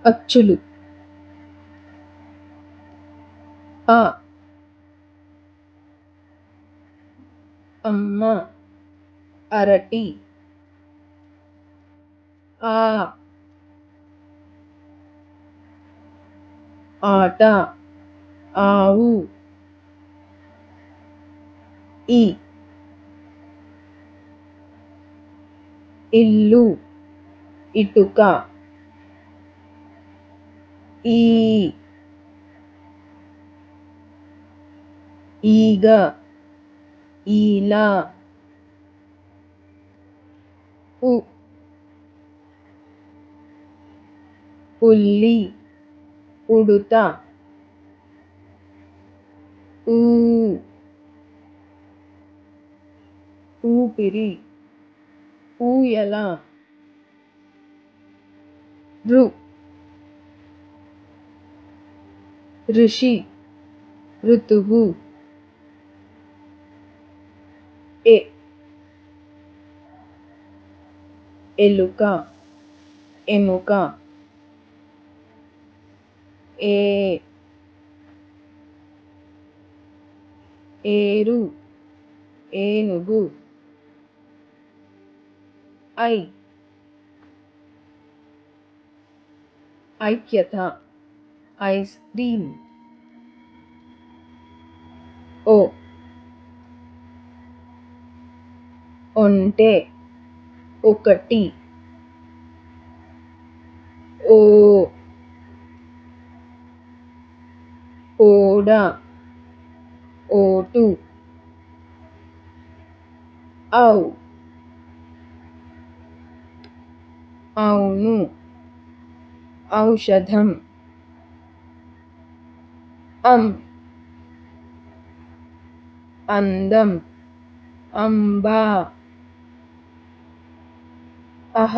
అచ్చులు. అ అమ్మ. అరటి. ఆ ఆట. ఆవు. ఈ ఇల్లు. ఇటుక. ఈ ఈగ. ఈల. ఉ ఉల్లి. ఉడుత. ఊ ఊపిరి. ఊయల. ఋ ఋషి. ఋతువు. ఎ ఎలుక. ఎముక. ఏ ఏరు. ఏనుగు. ఐ ఐక్యత. Ice cream. ఓ ఒంటె. ఒకటి. ఓ ఓడ. ఓటు. ఔ అవును. ఔషధం. అం అందం. అంబ. అహ